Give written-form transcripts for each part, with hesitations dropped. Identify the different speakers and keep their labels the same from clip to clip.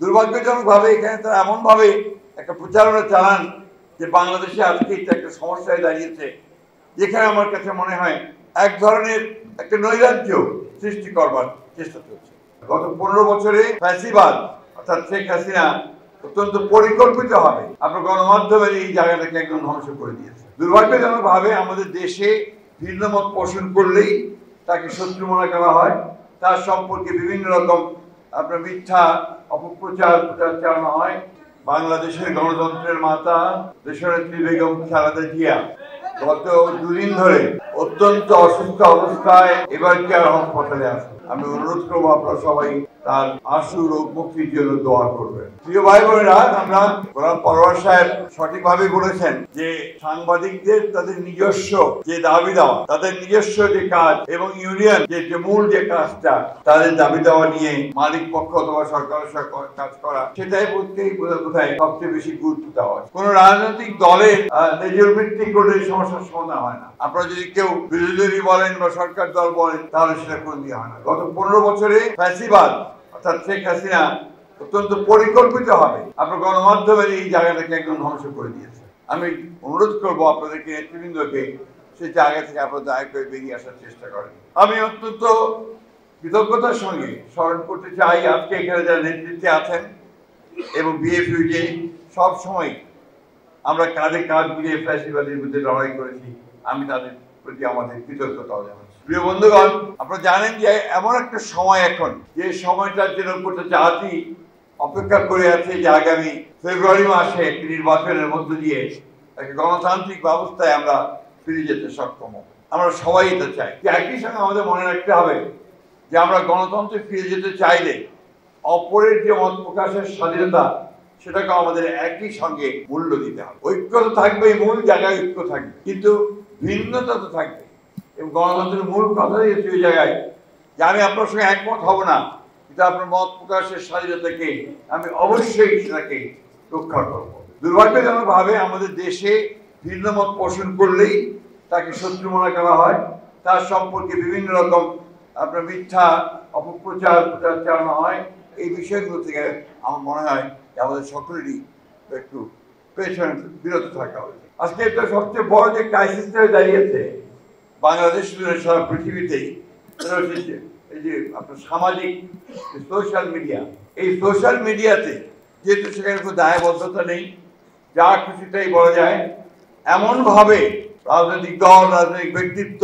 Speaker 1: দুর্ভাগ্যজনকভাবে এখানে তারা এমনভাবে একটা প্রচারণা চালান যে বাংলাদেশে আজকে এটা একটা সমস্যায় দাঁড়িয়েছে, যেখানে আমার কাছে মনে হয় এক ধরনের একটা নৈরাজ্য সৃষ্টি করবার চেষ্টা চলছে। গত 15 বছরে ফ্যাসিবাদ অর্থাৎ শেখ হাসিনা অত্যন্ত পরিকল্পিতভাবে আপনার গণমাধ্যমের এই জায়গাটাকে একদম ধ্বংস করে দিয়েছে। দুর্ভাগ্যজনকভাবে আমাদের দেশে ভিন্ন মত পোষণ করলেই তাকে শত্রু মনে করা হয়, তার সম্পর্কে বিভিন্ন রকম আপনার মিথ্যা অপপ্রচার চালানো হয়। বাংলাদেশের গণতন্ত্রের মাতা দেশনেত্রী বেগম খালেদা জিয়া গত 2 দিন ধরে অত্যন্ত অসুস্থ অবস্থায় এবার কেয়ার হাসপাতালে আছে। আমি অনুরোধ করবো আপনারা সবাই তার আশু রোগ মুক্তির জন্য দোয়া করবেন। প্রিয় ভাই বোনেরা, আমরা গোলাম পরোয়ার সাহেব সঠিকভাবে বলেছেন যে সাংবাদিকদের তাদের নিজস্ব যে দাবি দেওয়া, তাদের নিজস্ব যে কাজ এবং ইউনিয়ন যে মূল যে কাজটা তাদের দাবি দেওয়া নিয়ে মালিক পক্ষ অথবা সরকারের সাথে কাজ করা, সেটাই বোধহয় সবচেয়ে বেশি গুরুত্ব দেওয়া হয়। কোন রাজনৈতিক দলের নিজের ভিত্তিক করে সমস্যার সমাধান হয় না। আপনারা যদি কেউ বিরোধী বলেন বা সরকার দল বলেন তাহলে সেটা কোনো দিয়ে হয় না। গত 15 বছরে ফ্যাসিবাদ অর্থাৎ শেখ হাসিনা অত্যন্ত পরিকল্পিতভাবে আপনার গণমাধ্যমের এই জায়গাটাকে একদম ধ্বংস করে দিয়েছে। আমি অনুরোধ করবো আপনাদেরকে, নেতৃবৃন্দকে, সেই জায়গা থেকে আপনারা দয়া করে বেরিয়ে আসার চেষ্টা করেন। আমি অত্যন্ত কৃতজ্ঞতার সঙ্গে স্মরণ করতে চাই আজকে এখানে যারা নেতৃত্বে আছেন এবং বিএফইউজে সব সময় আমরা কাঁধে কাঁধ মিলিয়ে ফ্যাসিবাদের বিরুদ্ধে লড়াই করেছি। আমি তাদের প্রতি আমাদের কৃতজ্ঞতা জানাচ্ছি। প্রিয় বন্ধুগণ, আপনারা জানেন যে এমন একটা সময় এখন, যে সময়টার জন্য গোটা জাতি অপেক্ষা করে আছে যে আগামী ফেব্রুয়ারি মাসে একটি নির্বাচনের মধ্য দিয়ে একটা গণতান্ত্রিক ব্যবস্থায় আমরা ফিরে যেতে সক্ষম হব। আমরা সবাই এটা চাই। একই সঙ্গে আমাদের মনে রাখতে হবে যে আমরা গণতন্ত্রে ফিরে যেতে চাইলে অপরের যে মত প্রকাশের স্বাধীনতা, সেটাকে আমাদের একই সঙ্গে মূল্য দিতে হবে। ঐক্য তো থাকবে, মূল জায়গায় ঐক্য থাকবে, কিন্তু ভিন্নতা তো থাকবে। এবং গণতন্ত্রের মূল কথাই হচ্ছে ওই জায়গায় যে আমি আপনার সঙ্গে একমত হব না, কিন্তু আপনার মত প্রকাশের স্বাধীনতাকে আমি অবশ্যই সেটাকে রক্ষা করব। দুর্ভাগ্যজনকভাবে আমাদের দেশে ভিন্ন মত পোষণ করলেই তাকে শত্রু মনে করা হয়, তার সম্পর্কে বিভিন্ন রকম আপনার মিথ্যা অপপ্রচার চালানো হয়। এই বিষয়গুলো থেকে আমার মনে হয় যে আমাদের সকলেরই একটু পেছনে বিরত থাকা উচিত। আজকে এটা সবচেয়ে বড় যে ক্রাইসিসটা দাঁড়িয়েছে বাংলাদেশ সারা পৃথিবীতেই, এই যে আপনার সামাজিক সোশ্যাল মিডিয়া, এই সোশ্যাল মিডিয়াতে যেহেতু সেখানে কোনো দায়বদ্ধতা নেই, যা খুশিটাই বলা যায়, এমনভাবে রাজনৈতিক দল, রাজনৈতিক ব্যক্তিত্ব,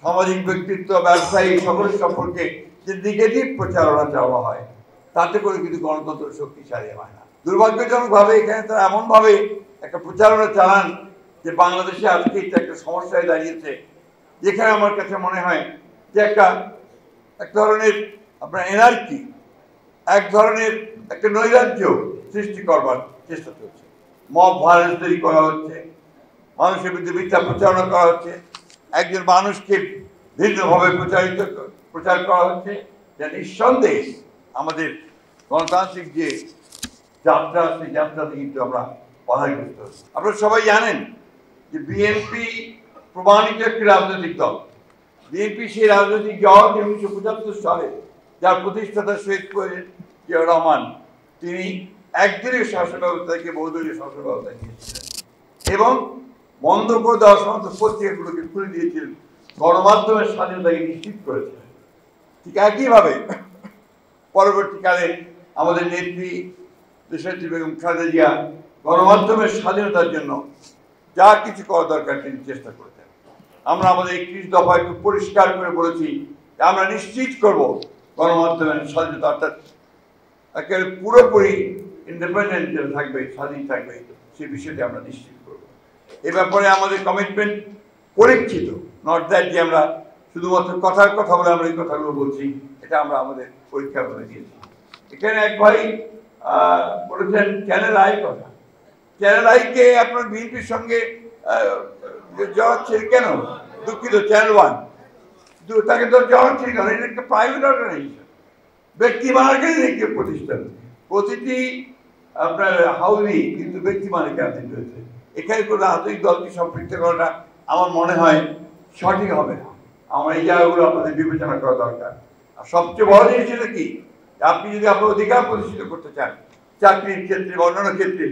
Speaker 1: সামাজিক ব্যক্তিত্ব, ব্যবসায়ী সকলের সম্পর্কে যে নেগেটিভ প্রচারণা চাওয়া হয়, তাতে করে কিন্তু গণতন্ত্র শক্তিশালী হয় না। দুর্ভাগ্যজনকভাবে এখানে তারা এমনভাবে একটা প্রচারণা চালান যে বাংলাদেশে আজকে এটা একটা সমস্যায় দাঁড়িয়েছে, যেখানে আমার কাছে মনে হয় যে এক ধরনের আপনার এনার্কি, এক ধরনের একটা নৈরাজ্য সৃষ্টি করবার চেষ্টা চলছে। মব ভায়োলেন্স তৈরি করা হচ্ছে, মানুষের বিরুদ্ধে মিথ্যা প্রচারণা করা হচ্ছে, একজন মানুষকে ভিন্নভাবে প্রচার করা হচ্ছে, যা নিঃসন্দেহে আমাদের গণতান্ত্রিক যে যাত্রা, সেই যাত্রাতে কিন্তু আমরা বাধাগ্রস্ত হচ্ছি। আপনারা সবাই জানেন যে বিএনপি প্রমাণিত একটি রাজনৈতিক দল। বিএনপি সেই রাজনৈতিক দল 1975 সালে যার প্রতিষ্ঠাতা শহীদ জিয়াউর রহমান, তিনি একদিনের শাসন ব্যবস্থা থেকে বহুদলীয় শাসন ব্যবস্থা নিয়েছিলেন এবং বন্ধ করে দেওয়ার সমস্ত পত্রিকাগুলোকে খুলে দিয়েছিলেন, গণমাধ্যমের স্বাধীনতাকে নিশ্চিত করেছিলেন। ঠিক একইভাবে পরবর্তীকালে আমাদের নেত্রী দেশনেত্রী বেগম খালেদা জিয়া গণমাধ্যমের স্বাধীনতার জন্য যা কিছু করা দরকার তিনি চেষ্টা করেছেন। আমরা আমাদের 31 দফায় খুব পরিষ্কার করে বলেছি যে আমরা নিশ্চিত করব গণমাধ্যমের স্বাধীনতা, অর্থাৎ একেবারে পুরোপুরি ইন্ডিপেন্ডেন্ট যেটা থাকবে, স্বাধীন থাকবে, সেই বিষয়টি আমরা নিশ্চিত করব। এ ব্যাপারে আমাদের কমিটমেন্ট পরীক্ষিত, নট দ্যাট যে আমরা শুধুমাত্র কথার কথা বলে আমরা এই কথাগুলো বলছি, এটা আমরা আমাদের পরীক্ষা করে দিয়েছি। এখানে এক ভাই বলেছেন চ্যানেল আই কথা, চ্যানেল আইকে আপনার বিএনপির সঙ্গে জড়াচ্ছে কেন? দুঃখিত, চ্যানেল 1 তাকে তো জড়াচ্ছে কেন? এটা একটা প্রাইভেট অর্গানাইজেশন, ব্যক্তি মালিকানাধীন একটি প্রতিষ্ঠান। প্রতিটি আপনার হাউসই কিন্তু ব্যক্তি মালিকানাধীন রয়েছে। এখানে কোনো রাজনৈতিক দলকে সম্পৃক্ত করাটা আমার মনে হয় সঠিক হবে না। আমার এই জায়গাগুলো আপনাদের বিবেচনা করা দরকার। আর সবচেয়ে বড় জিনিস সেটা কি, আপনি যদি আপনার অধিকার প্রতিষ্ঠিত করতে চান চাকরির ক্ষেত্রে বা অন্যান্য ক্ষেত্রে,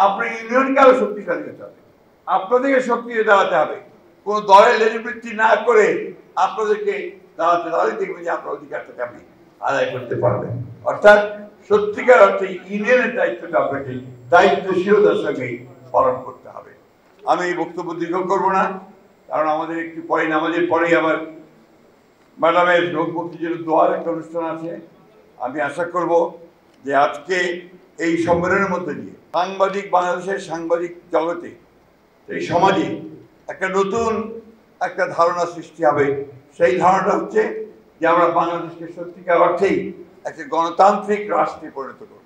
Speaker 1: আপনার ইউনিয়নকে আরো শক্তিশালী হতে হবে, আপনাদেরকে শক্তি দাঁড়াতে হবে। কোন দলের লেজবৃত্তি না করে আপনাদেরকে দাঁড়াতে দাঁড়াতে দেখবেন যে আপনার অধিকারটাকে আপনি আদায় করতে পারবেন। অর্থাৎ সত্যিকার অর্থে ইউনিয়নের দায়িত্বটা আপনাকে দায়িত্বশীলতার সঙ্গে পালন করতে হবে। আমি এই বক্তব্য দীর্ঘ করবো না, কারণ আমাদের একটু পরে নামাজের পরেই আবার ম্যাডামের লোকমুক্তির জন্য দোয়ার একটা অনুষ্ঠান আছে। আমি আশা করব যে আজকে এই সম্মেলনের মধ্যে দিয়ে সাংবাদিক, বাংলাদেশের সাংবাদিক জগতে, এই সমাজে একটা নতুন একটা ধারণা সৃষ্টি হবে। সেই ধারণাটা হচ্ছে যে আমরা বাংলাদেশকে সত্যিকার অর্থেই একটা গণতান্ত্রিক রাষ্ট্রে পরিণত করব।